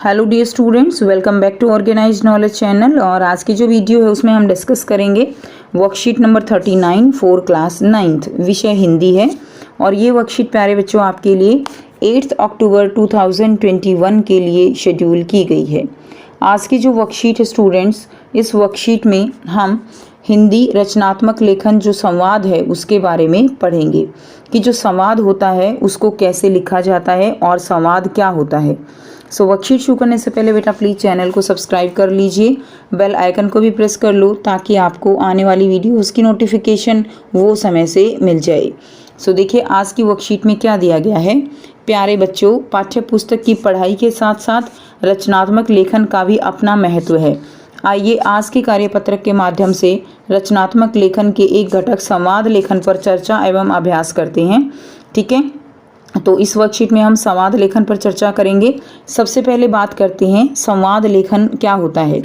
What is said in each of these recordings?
Hello dear students, welcome back to organised knowledge channel. और आज की जो वीडियो है उसमें हम डिस्कस करेंगे worksheet number 39 for class 9th। विषय हिंदी है और ये वर्कशीट प्यारे बच्चों आपके लिए 8 अक्टूबर 2021 के लिए शेड्यूल की गई है। आज की जो वर्कशीट है स्टूडेंट्स, इस वर्कशीट में हम हिंदी रचनात्मक लेखन जो संवाद है उसके बारे में पढ़ेंगे कि जो संवाद होता है उसको कैसे लिखा जाता है और संवाद क्या होता है। वर्कशीट शुरू करने से पहले बेटा प्लीज़ चैनल को सब्सक्राइब कर लीजिए, बेल आइकन को भी प्रेस कर लो ताकि आपको आने वाली वीडियोस की नोटिफिकेशन वो समय से मिल जाए। देखिए आज की वर्कशीट में क्या दिया गया है। प्यारे बच्चों, पाठ्य पुस्तक की पढ़ाई के साथ साथ रचनात्मक लेखन का भी अपना महत्व है। आइए आज के कार्यपत्रक के माध्यम से रचनात्मक लेखन के एक घटक संवाद लेखन पर चर्चा एवं अभ्यास करते हैं। ठीक है, तो इस वर्कशीट में हम संवाद लेखन पर चर्चा करेंगे। सबसे पहले बात करते हैं संवाद लेखन क्या होता है।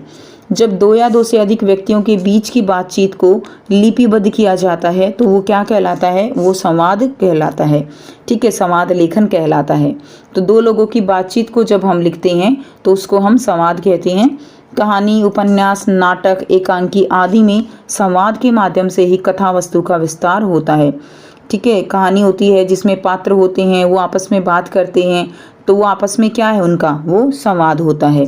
जब दो या दो से अधिक व्यक्तियों के बीच की बातचीत को लिपिबद्ध किया जाता है तो वो क्या कहलाता है, वो संवाद कहलाता है। ठीक है, संवाद लेखन कहलाता है। तो दो लोगों की बातचीत को जब हम लिखते हैं तो उसको हम संवाद कहते हैं। कहानी, उपन्यास, नाटक, एकांकी आदि में संवाद के माध्यम से ही कथा वस्तु का विस्तार होता है। ठीक है, कहानी होती है जिसमें पात्र होते हैं, वो आपस में बात करते हैं, तो वो आपस में क्या है उनका, वो संवाद होता है।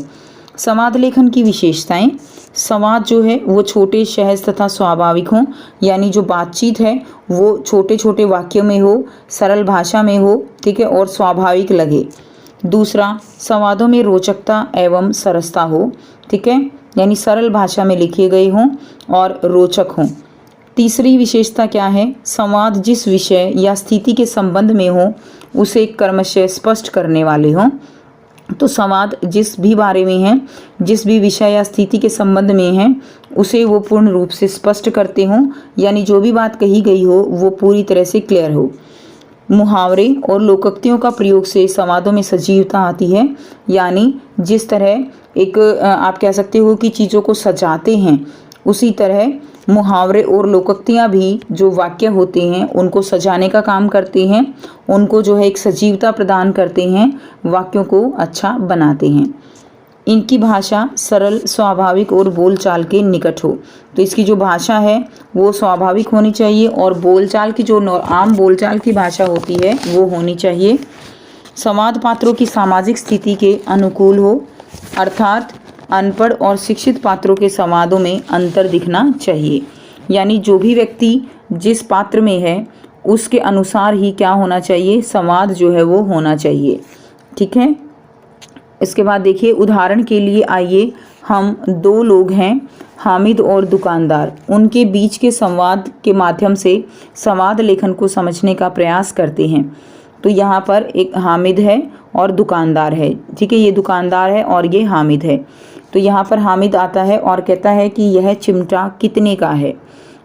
संवाद लेखन की विशेषताएं। संवाद जो है वो छोटे, सहज तथा स्वाभाविक हो, यानी जो बातचीत है वो छोटे छोटे वाक्यों में हो, सरल भाषा में हो। ठीक है, और स्वाभाविक लगे। दूसरा, संवादों में रोचकता एवं सरसता हो। ठीक है, यानी सरल भाषा में लिखे गए हों और रोचक हों। तीसरी विशेषता क्या है, संवाद जिस विषय या स्थिति के संबंध में हो उसे क्रमशः स्पष्ट करने वाले हों। तो संवाद जिस भी बारे में है, जिस भी विषय या स्थिति के संबंध में है उसे वो पूर्ण रूप से स्पष्ट करते हों, यानी जो भी बात कही गई हो वो पूरी तरह से क्लियर हो। मुहावरे और लोकोक्तियों का प्रयोग से संवादों में सजीवता आती है, यानी जिस तरह एक आप कह सकते हो कि चीज़ों को सजाते हैं, उसी तरह मुहावरे और लोकोक्तियाँ भी जो वाक्य होते हैं उनको सजाने का काम करते हैं, उनको जो है एक सजीवता प्रदान करते हैं, वाक्यों को अच्छा बनाते हैं। इनकी भाषा सरल, स्वाभाविक और बोलचाल के निकट हो। तो इसकी जो भाषा है वो स्वाभाविक होनी चाहिए और बोलचाल की जो आम बोलचाल की भाषा होती है वो होनी चाहिए। संवाद पात्रों की सामाजिक स्थिति के अनुकूल हो, अर्थात अनपढ़ और शिक्षित पात्रों के संवादों में अंतर दिखना चाहिए, यानी जो भी व्यक्ति जिस पात्र में है उसके अनुसार ही क्या होना चाहिए, संवाद जो है वो होना चाहिए। ठीक है, इसके बाद देखिए उदाहरण के लिए आइए हम दो लोग हैं, हामिद और दुकानदार, उनके बीच के संवाद के माध्यम से संवाद लेखन को समझने का प्रयास करते हैं। तो यहाँ पर एक हामिद है और दुकानदार है। ठीक है, ये दुकानदार है और ये हामिद है। तो यहाँ पर हामिद आता है और कहता है कि यह चिमटा कितने का है।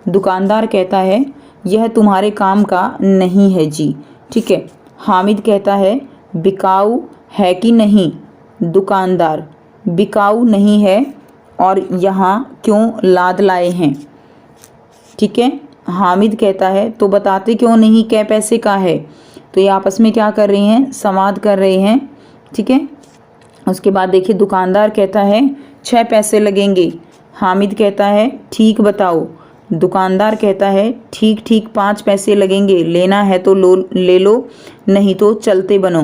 दुकानदार कहता है यह तुम्हारे काम का नहीं है जी। ठीक है, हामिद कहता है बिकाऊ है कि नहीं। दुकानदार, बिकाऊ नहीं है और यहाँ क्यों लाद लाए हैं। ठीक है, हामिद कहता है तो बताते क्यों नहीं, कै पैसे का है। तो ये आपस में क्या कर रहे हैं, संवाद कर रहे हैं। ठीक है, उसके बाद देखिए दुकानदार कहता है 6 पैसे लगेंगे। हामिद कहता है ठीक बताओ। दुकानदार कहता है ठीक ठीक 5 पैसे लगेंगे, लेना है तो ले लो, नहीं तो चलते बनो।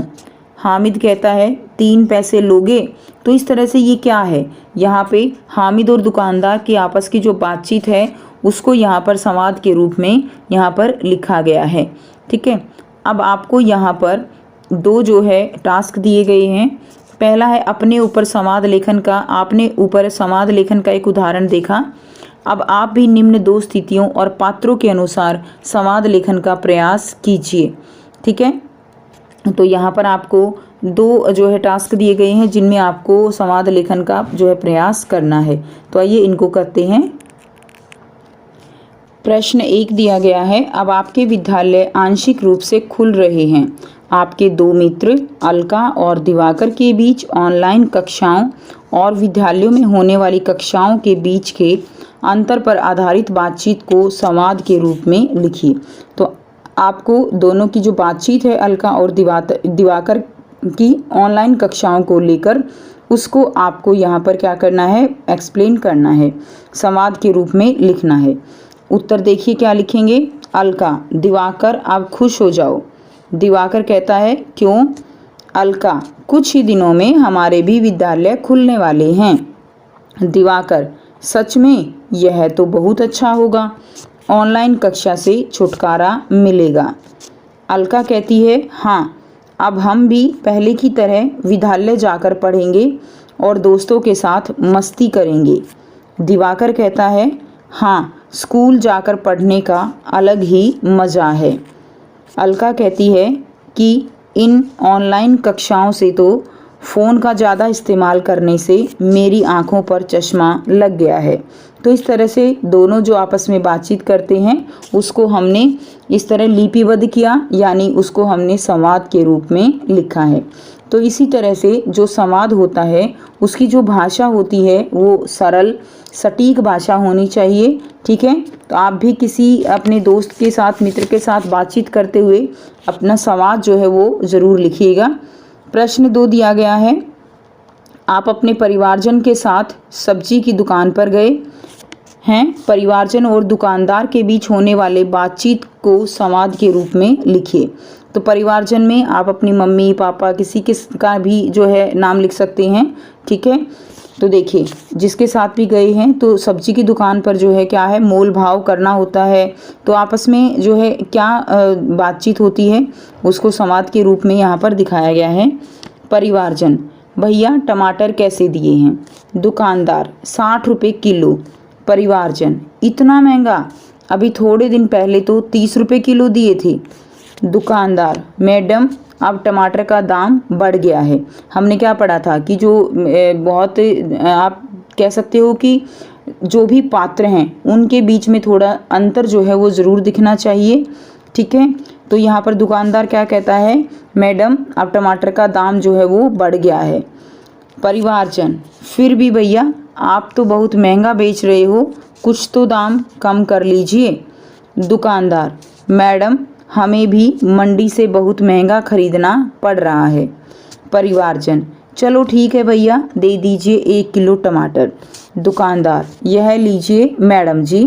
हामिद कहता है 3 पैसे लोगे। तो इस तरह से ये क्या है, यहाँ पे हामिद और दुकानदार की आपस की जो बातचीत है उसको यहाँ पर संवाद के रूप में यहाँ पर लिखा गया है। ठीक है, अब आपको यहाँ पर दो जो है टास्क दिए गए हैं। पहला है अपने ऊपर संवाद लेखन का। आपने ऊपर संवाद लेखन का एक उदाहरण देखा। अब आप भी निम्न दो स्थितियों और पात्रों के अनुसार संवाद लेखन का प्रयास कीजिए। ठीक है, तो यहाँ पर आपको दो जो है टास्क दिए गए हैं जिनमें आपको संवाद लेखन का जो है प्रयास करना है। तो आइए इनको करते हैं। प्रश्न 1 दिया गया है, अब आपके विद्यालय आंशिक रूप से खुल रहे हैं। आपके दो मित्र अलका और दिवाकर के बीच ऑनलाइन कक्षाओं और विद्यालयों में होने वाली कक्षाओं के बीच के अंतर पर आधारित बातचीत को संवाद के रूप में लिखिए। तो आपको दोनों की जो बातचीत है अलका और दिवाकर की ऑनलाइन कक्षाओं को लेकर उसको आपको यहाँ पर क्या करना है, एक्सप्लेन करना है, संवाद के रूप में लिखना है। उत्तर देखिए क्या लिखेंगे। अलका, दिवाकर आप खुश हो जाओ। दिवाकर कहता है क्यों? अलका, कुछ ही दिनों में हमारे भी विद्यालय खुलने वाले हैं। दिवाकर, सच में? यह तो बहुत अच्छा होगा, ऑनलाइन कक्षा से छुटकारा मिलेगा। अलका कहती है हाँ, अब हम भी पहले की तरह विद्यालय जाकर पढ़ेंगे और दोस्तों के साथ मस्ती करेंगे। दिवाकर कहता है हाँ, स्कूल जाकर पढ़ने का अलग ही मज़ा है। अलका कहती है कि इन ऑनलाइन कक्षाओं से तो फ़ोन का ज़्यादा इस्तेमाल करने से मेरी आँखों पर चश्मा लग गया है। तो इस तरह से दोनों जो आपस में बातचीत करते हैं उसको हमने इस तरह लिपिबद्ध किया, यानी उसको हमने संवाद के रूप में लिखा है। तो इसी तरह से जो संवाद होता है उसकी जो भाषा होती है वो सरल सटीक भाषा होनी चाहिए। ठीक है, तो आप भी किसी अपने दोस्त के साथ, मित्र के साथ बातचीत करते हुए अपना संवाद जो है वो ज़रूर लिखिएगा। प्रश्न 2 दिया गया है, आप अपने परिवारजन के साथ सब्जी की दुकान पर गए हैं। परिवारजन और दुकानदार के बीच होने वाले बातचीत को संवाद के रूप में लिखिए। तो परिवारजन में आप अपनी मम्मी पापा किसी का भी जो है नाम लिख सकते हैं। ठीक है, तो देखिए जिसके साथ भी गए हैं तो सब्जी की दुकान पर जो है क्या है, मोल भाव करना होता है। तो आपस में जो है क्या बातचीत होती है उसको संवाद के रूप में यहाँ पर दिखाया गया है। परिवारजन, भैया टमाटर कैसे दिए हैं? दुकानदार, 60 रुपये किलो। परिवारजन, इतना महंगा? अभी थोड़े दिन पहले तो 30 रुपये किलो दिए थे। दुकानदार, मैडम अब टमाटर का दाम बढ़ गया है। हमने क्या पढ़ा था कि जो बहुत आप कह सकते हो कि जो भी पात्र हैं उनके बीच में थोड़ा अंतर जो है वो ज़रूर दिखना चाहिए। ठीक है, तो यहाँ पर दुकानदार क्या कहता है, मैडम अब टमाटर का दाम जो है वो बढ़ गया है। परिवारजन, फिर भी भैया आप तो बहुत महंगा बेच रहे हो, कुछ तो दाम कम कर लीजिए। दुकानदार, मैडम हमें भी मंडी से बहुत महंगा खरीदना पड़ रहा है। परिवारजन, चलो ठीक है भैया, दे दीजिए 1 किलो टमाटर। दुकानदार, यह लीजिए मैडम जी।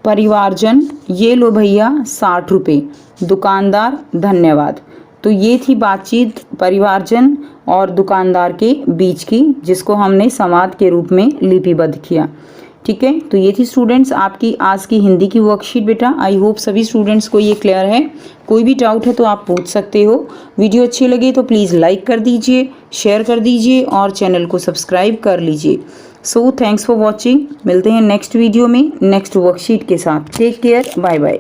परिवारजन, ये लो भैया 60 रुपये। दुकानदार, धन्यवाद। तो ये थी बातचीत परिवारजन और दुकानदार के बीच की, जिसको हमने संवाद के रूप में लिपिबद्ध किया। ठीक है, तो ये थी स्टूडेंट्स आपकी आज की हिंदी की वर्कशीट बेटा। आई होप सभी स्टूडेंट्स को ये क्लियर है। कोई भी डाउट है तो आप पूछ सकते हो। वीडियो अच्छी लगी तो प्लीज़ लाइक कर दीजिए, शेयर कर दीजिए और चैनल को सब्सक्राइब कर लीजिए। So thanks for watching. मिलते हैं नेक्स्ट वीडियो में नेक्स्ट वर्कशीट के साथ। Take care, bye bye.